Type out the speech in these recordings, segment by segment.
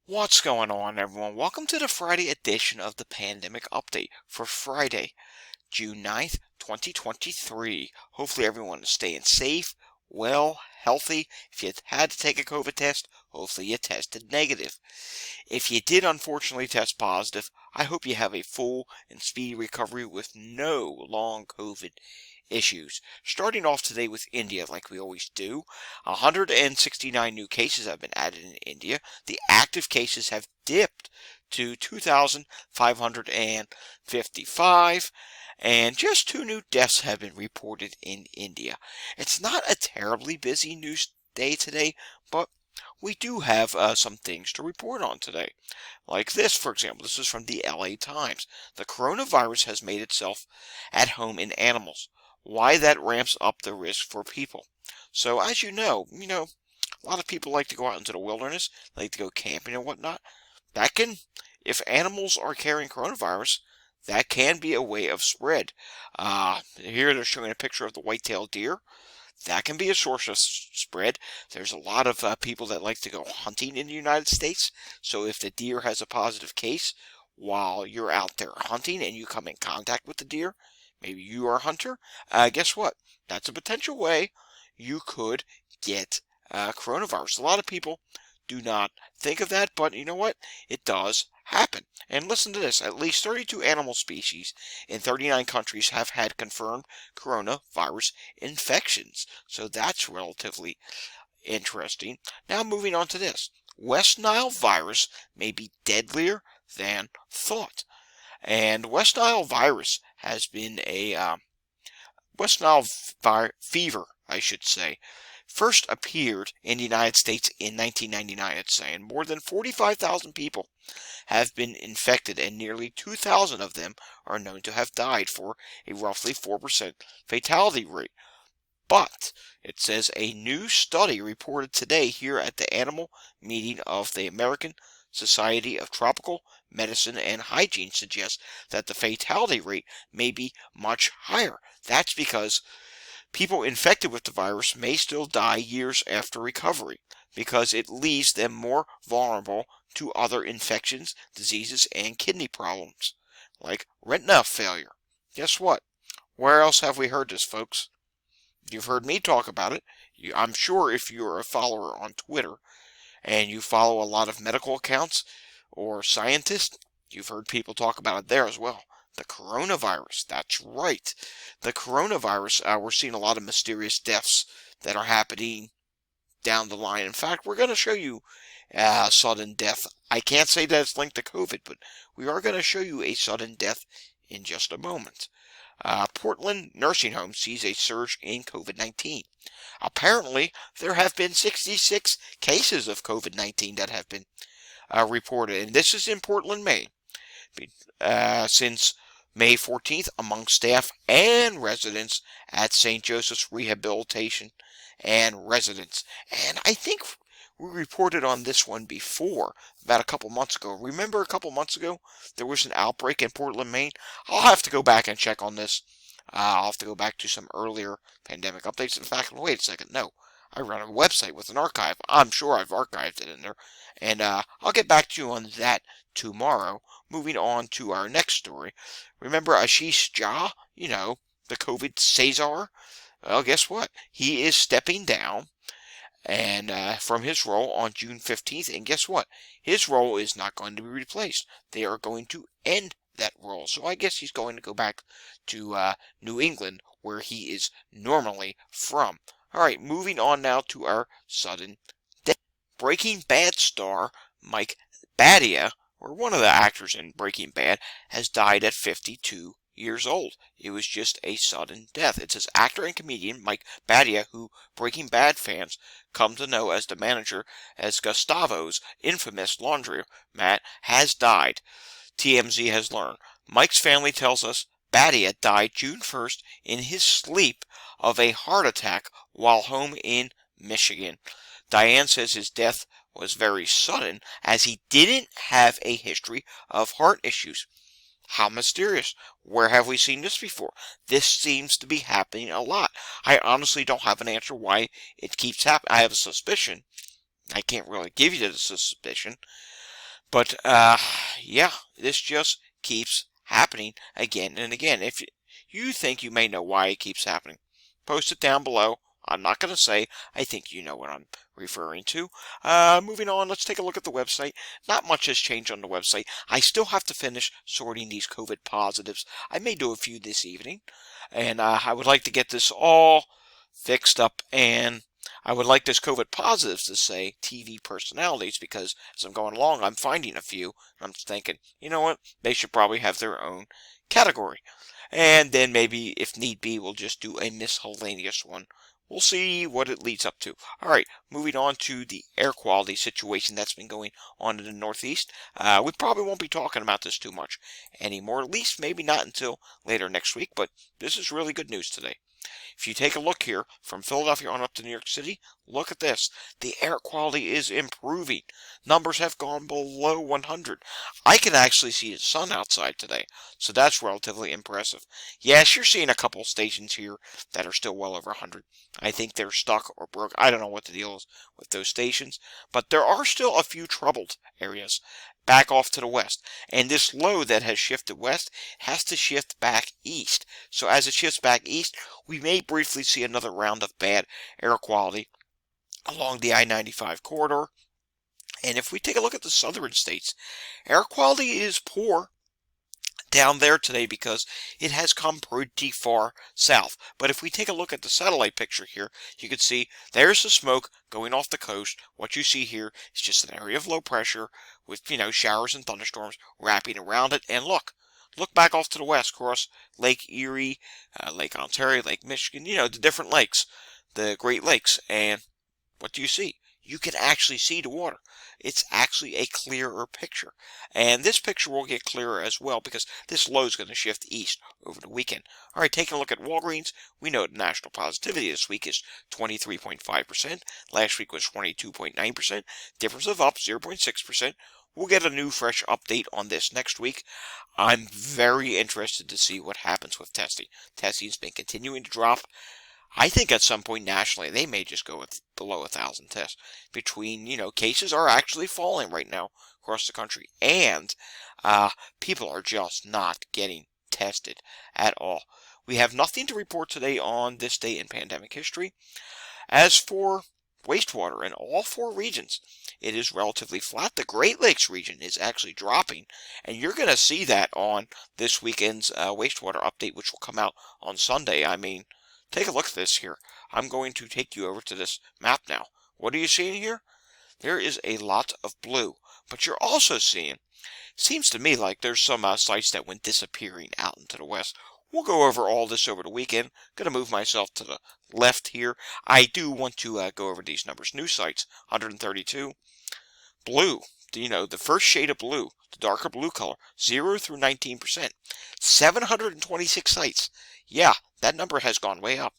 What's going on, everyone? Welcome to the Friday edition of the Pandemic Update for Friday, June 9th, 2023. Hopefully, everyone is staying safe, well, healthy. If you had to take a COVID test, hopefully you tested negative. If you did unfortunately test positive, I hope you have a full and speedy recovery with no long COVID issues. Starting off today with India, like we always do, 169 new cases have been added in India. The active cases have dipped to 2,555, and just 2 new deaths have been reported in India. It's not a terribly busy news day today, but we do have some things to report on today. Like this, for example, this is from the LA Times. The coronavirus has made itself at home in animals. Why that ramps up the risk for people. So as you know, a lot of people like to go out into the wilderness, like to go camping and whatnot. That can, if animals are carrying coronavirus, that can be a way of spread. Here they're showing a picture of the white-tailed deer. That can be a source of spread. There's a lot of people that like to go hunting in the United States. So if the deer has a positive case while you're out there hunting and you come in contact with the deer, maybe you are a hunter, guess what? That's a potential way you could get coronavirus. A lot of people do not think of that, but you know what? It does happen. And listen to this. At least 32 animal species in 39 countries have had confirmed coronavirus infections. So that's relatively interesting. Now moving on to this. West Nile virus may be deadlier than thought. And West Nile virus has been West Nile fever, I should say, first appeared in the United States in 1999, it's saying. More than 45,000 people have been infected, and nearly 2,000 of them are known to have died, for a roughly 4% fatality rate. But it says a new study reported today here at the annual meeting of the American Society of Tropical Medicine and Hygiene suggests that the fatality rate may be much higher. That's because people infected with the virus may still die years after recovery, because it leaves them more vulnerable to other infections, diseases, and kidney problems, like retina failure. Guess what? Where else have we heard this, folks? You've heard me talk about it. I'm sure if you're a follower on Twitter and you follow a lot of medical accounts or scientists, you've heard people talk about it there as well. The coronavirus, that's right. The coronavirus, we're seeing a lot of mysterious deaths that are happening down the line. In fact, we're going to show you a sudden death. I can't say that it's linked to COVID, but we are going to show you a sudden death in just a moment. Portland nursing home sees a surge in COVID-19. Apparently, there have been 66 cases of COVID-19 that have been reported, and this is in Portland, Maine. Since May 14th, among staff and residents at St. Joseph's Rehabilitation and Residence. And I think we reported on this one before, about a couple months ago. Remember a couple months ago, there was an outbreak in Portland, Maine? I'll have to go back and check on this. I'll have to go back to some earlier pandemic updates. In fact, wait a second, no. I run a website with an archive. I'm sure I've archived it in there. And I'll get back to you on that tomorrow. Moving on to our next story. Remember Ashish Jha? You know, the COVID Cesar? Well, guess what? He is stepping down and from his role on June 15th. And guess what? His role is not going to be replaced. They are going to end that role. So I guess he's going to go back to New England, where he is normally from. All right, moving on now to our sudden death. Breaking Bad star Mike Badia, or one of the actors in Breaking Bad, has died at 52 years old. It was just a sudden death. It says actor and comedian Mike Badia, who Breaking Bad fans come to know as the manager as Gustavo's infamous laundromat, has died. TMZ has learned. Mike's family tells us Badia died June 1st in his sleep of a heart attack while home in Michigan. Diane says his death was very sudden, as he didn't have a history of heart issues. How mysterious. Where have we seen this before? This seems to be happening a lot. I honestly don't have an answer why it keeps happening. I have a suspicion. I can't really give you the suspicion. But yeah, this just keeps happening again and again. If you think you may know why it keeps happening, post it down below. I'm not going to say. I think you know what I'm referring to. Moving on, let's take a look at the website. Not much has changed on the website. I still have to finish sorting these COVID positives. I may do a few this evening, and I would like to get this all fixed up, and I would like this COVID positives to say TV personalities, because as I'm going along, I'm finding a few, and I'm thinking, you know what, they should probably have their own category. And then maybe, if need be, we'll just do a miscellaneous one. We'll see what it leads up to. All right, moving on to the air quality situation that's been going on in the Northeast. We probably won't be talking about this too much anymore, at least maybe not until later next week, but this is really good news today. If you take a look here from Philadelphia on up to New York City, look at this. The air quality is improving. Numbers have gone below 100. I can actually see the sun outside today, so that's relatively impressive. Yes, you're seeing a couple stations here that are still well over 100. I think they're stuck or broke. I don't know what the deal is with those stations, but there are still a few troubled areas back off to the west. And this low that has shifted west has to shift back east. So as it shifts back east, we may briefly see another round of bad air quality along the I-95 corridor. And if we take a look at the southern states, air quality is poor down there today because it has come pretty far south. But if we take a look at the satellite picture here, you can see there's the smoke going off the coast. What you see here is just an area of low pressure with, showers and thunderstorms wrapping around it. And look back off to the west, across Lake Erie, Lake Ontario, Lake Michigan, the different lakes, the Great Lakes. And what do you see? You can actually see the water. It's actually a clearer picture. And this picture will get clearer as well because this low is going to shift east over the weekend. All right, taking a look at Walgreens, we know the national positivity this week is 23.5%. Last week was 22.9%. Difference of up 0.6%. We'll get a new fresh update on this next week. I'm very interested to see what happens with testing. Testing's been continuing to drop. I think at some point nationally, they may just go with below 1,000 tests. Cases are actually falling right now across the country. And people are just not getting tested at all. We have nothing to report today on this day in pandemic history. As for wastewater in all four regions, it is relatively flat. The Great Lakes region is actually dropping. And you're going to see that on this weekend's wastewater update, which will come out on Sunday. Take a look at this here. I'm going to take you over to this map now. What are you seeing here? There is a lot of blue. But you're also seeing, seems to me like there's some sites that went disappearing out into the west. We'll go over all this over the weekend. Going to move myself to the left here. I do want to go over these numbers. New sites, 132. Blue, the first shade of blue, the darker blue color, 0 through 19%. 726 sites. Yeah, that number has gone way up.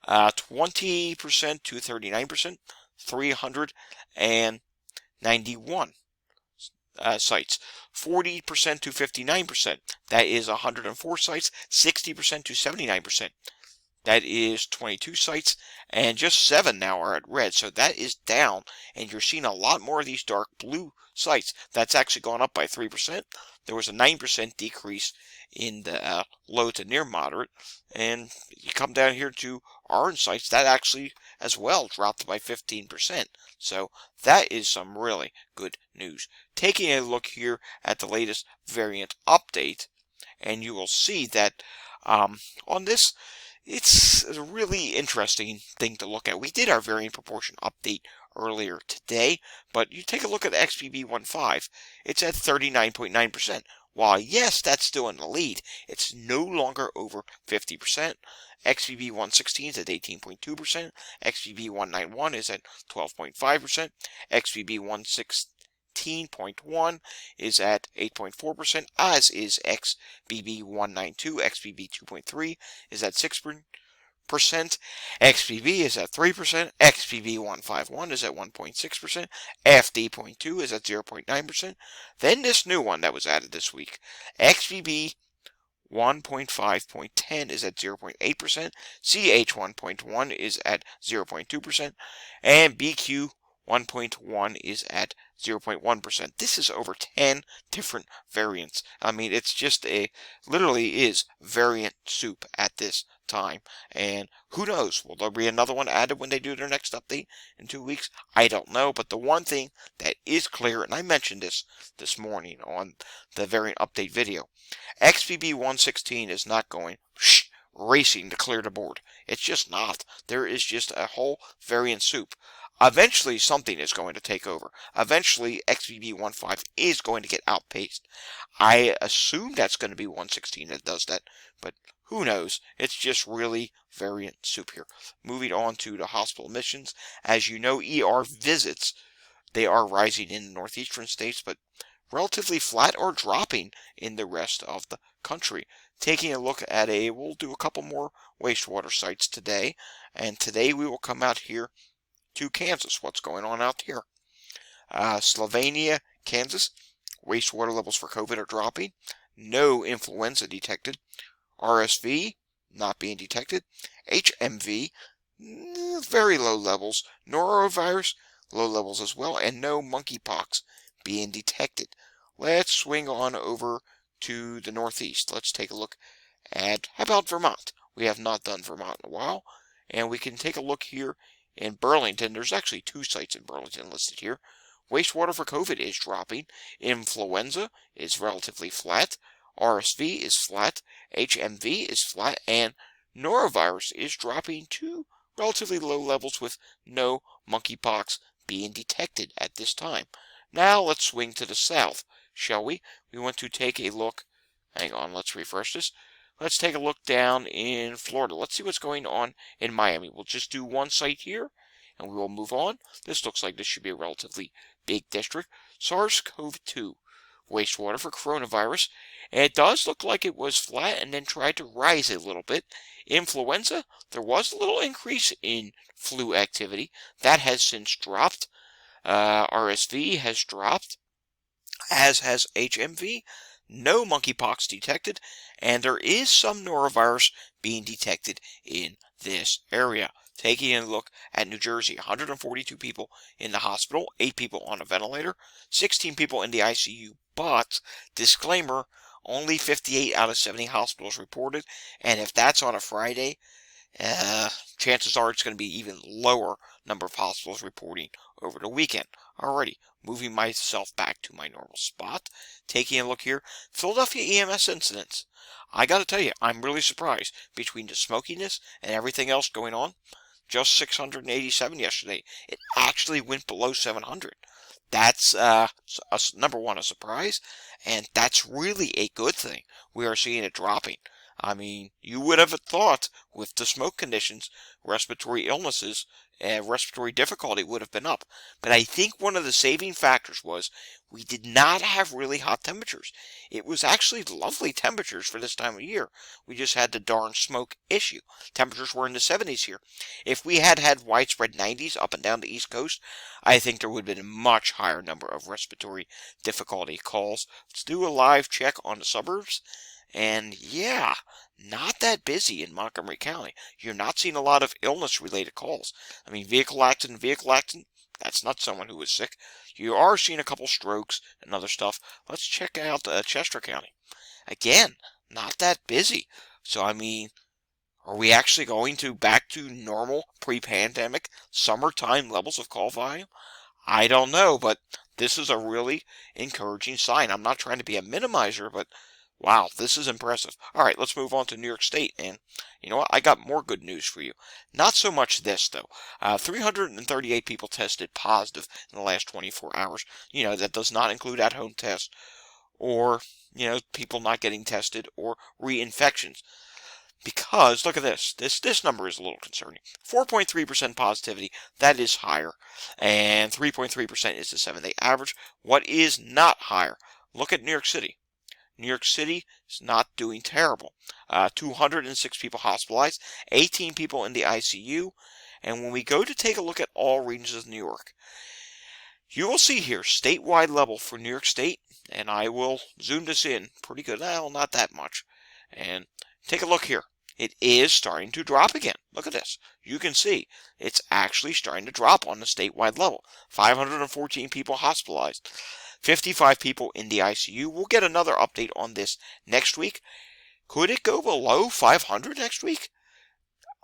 20% to 39%, 391 sites. 40% to 59%, that is 104 sites. 60% to 79%, that is 22 sites. And just 7 now are at red, so that is down. And you're seeing a lot more of these dark blue sites. That's actually gone up by 3%. There was a 9% decrease in the low to near moderate. And you come down here to orange sites, that actually as well dropped by 15%. So that is some really good news. Taking a look here at the latest variant update, and you will see that on this, it's a really interesting thing to look at. We did our variant proportion update earlier today, but you take a look at XBB.1.5, it's at 39.9%. While yes, that's still in the lead, it's no longer over 50%. XBB.1.16 is at 18.2%. XBB.1.91 is at 12.5%. XBB.1.16.1 is at 8.4%, as is XBB.1.92. XBB.2.3 is at 6%. XBB is at 3%. XBB.1.51 is at 1.6%. FD.2 is at 0.9%. Then this new one that was added this week, XBB 1.5.10 is at 0.8%, CH1.1 is at 0.2%, and BQ 1.1 is at 0.1%. This is over 10 different variants. I mean, it's just literally is variant soup at this time. And who knows? Will there be another one added when they do their next update in 2 weeks? I don't know. But the one thing that is clear, and I mentioned this morning on the variant update video, XBB 116 is not going racing to clear the board. It's just not. There is just a whole variant soup. Eventually, something is going to take over. Eventually, XBB.1.5 is going to get outpaced. I assume that's going to be 116 that does that, but who knows? It's just really variant soup here. Moving on to the hospital admissions. As you know, ER visits, they are rising in the northeastern states, but relatively flat or dropping in the rest of the country. Taking a look at we'll do a couple more wastewater sites today, and today we will come out here to Kansas. What's going on out here? Slovenia, Kansas. Wastewater levels for COVID are dropping. No influenza detected. RSV not being detected. HMV very low levels. Norovirus low levels as well, and no monkeypox being detected. Let's swing on over to the Northeast. Let's take a look at, how about Vermont? We have not done Vermont in a while, and we can take a look here in Burlington. There's actually 2 sites in Burlington listed here. Wastewater for COVID is dropping. Influenza is relatively flat. RSV is flat. HMV is flat. And norovirus is dropping to relatively low levels with no monkeypox being detected at this time. Now let's swing to the south, shall we? We want to take a look. Hang on, let's refresh this. Let's take a look down in Florida. Let's see what's going on in Miami. We'll just do one site here, and we will move on. This looks like this should be a relatively big district. SARS-CoV-2, wastewater for coronavirus. And it does look like it was flat and then tried to rise a little bit. Influenza, there was a little increase in flu activity. That has since dropped. RSV has dropped, as has HMV. No monkeypox detected, and there is some norovirus being detected in this area. Taking a look at New Jersey, 142 people in the hospital, 8 people on a ventilator, 16 people in the ICU, but, disclaimer, only 58 out of 70 hospitals reported, and if that's on a Friday, chances are it's going to be even lower number of hospitals reporting over the weekend. Alrighty, moving myself back to my normal spot. Taking a look here, Philadelphia EMS incidents. I gotta tell you, I'm really surprised. Between the smokiness and everything else going on, just 687 yesterday. It actually went below 700. That's, number one, a surprise, and that's really a good thing. We are seeing it dropping. I mean, you would have thought with the smoke conditions, respiratory illnesses, and respiratory difficulty would have been up. But I think one of the saving factors was we did not have really hot temperatures. It was actually lovely temperatures for this time of year. We just had the darn smoke issue. Temperatures were in the 70s here. If we had had widespread 90s up and down the East Coast, I think there would have been a much higher number of respiratory difficulty calls. Let's do a live check on the suburbs. And yeah, not that busy in Montgomery County. You're not seeing a lot of illness-related calls. I mean, vehicle accident, that's not someone who was sick. You are seeing a couple strokes and other stuff. Let's check out Chester County. Again, not that busy. So, I mean, are we actually going back to normal pre-pandemic summertime levels of call volume? I don't know, but this is a really encouraging sign. I'm not trying to be a minimizer, but wow, this is impressive. All right, let's move on to New York State. And you know what? I got more good news for you. Not so much this, though. 338 people tested positive in the last 24 hours. You know, that does not include at-home tests or, you know, people not getting tested or reinfections. Because, look at this. This number is a little concerning. 4.3% positivity, that is higher. And 3.3% is the 7-day average. What is not higher? Look at New York City. New York City is not doing terrible. 206 people hospitalized, 18 people in the ICU. And when we go to take a look at all regions of New York, you will see here statewide level for New York State, and I will zoom this in pretty good. Well, not that much. And take a look here. it is starting to drop again. Look at this. You can see it's actually starting to drop on the statewide level. 514 people hospitalized, 55 people in the ICU. We'll get another update on this next week. Could it go below 500 next week?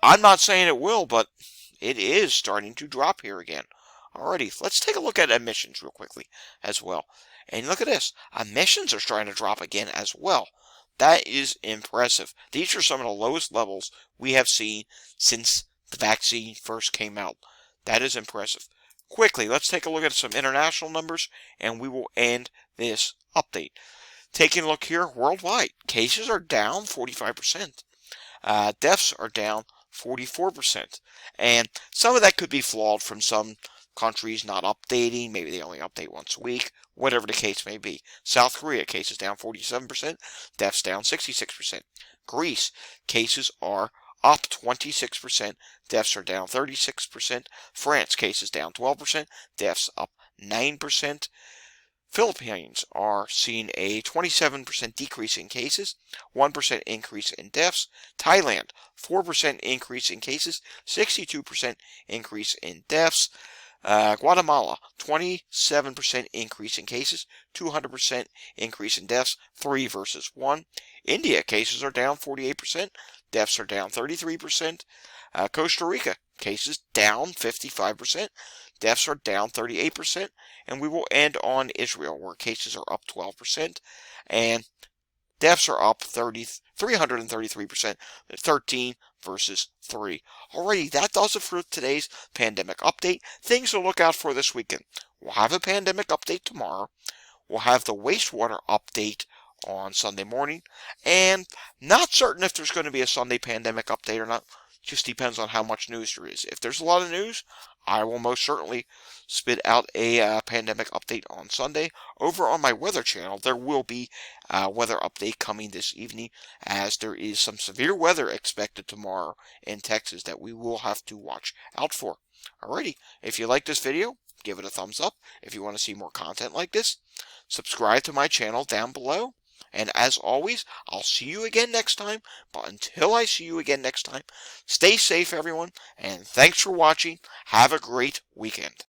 I'm not saying it will, but it is starting to drop here again. Alrighty, let's take a look at emissions real quickly as well. And look at this. Emissions are starting to drop again as well. That is impressive. These are some of the lowest levels we have seen since the vaccine first came out. That is impressive. Quickly, let's take a look at some international numbers, and we will end this update. Taking a look here, worldwide, cases are down 45%. Deaths are down 44%. And some of that could be flawed from some countries not updating. Maybe they only update once a week. Whatever the case may be. South Korea, cases down 47%. Deaths down 66%. Greece, cases are up 26%. Deaths are down 36%. France, cases down 12%. Deaths up 9%. Philippines are seeing a 27% decrease in cases, 1% increase in deaths. Thailand, 4% increase in cases, 62% increase in deaths. Guatemala, 27% increase in cases, 200% increase in deaths, 3 versus 1. India, cases are down 48%, deaths are down 33%. Costa Rica, cases down 55%, deaths are down 38%, and we will end on Israel, where cases are up 12%, and deaths are up 333%, 13 versus 3. Alrighty, that does it for today's pandemic update. Things to look out for this weekend. We'll have a pandemic update tomorrow. We'll have the wastewater update on Sunday morning, and not certain if there's going to be a Sunday pandemic update or not. Just depends on how much news there is. If there's a lot of news, I will most certainly spit out a pandemic update on Sunday. Over on my weather channel, there will be a weather update coming this evening, as there is some severe weather expected tomorrow in Texas that we will have to watch out for. Alrighty, if you like this video, give it a thumbs up. If you want to see more content like this, subscribe to my channel down below. And as always, I'll see you again next time. But until I see you again next time, stay safe, everyone. And thanks for watching. Have a great weekend.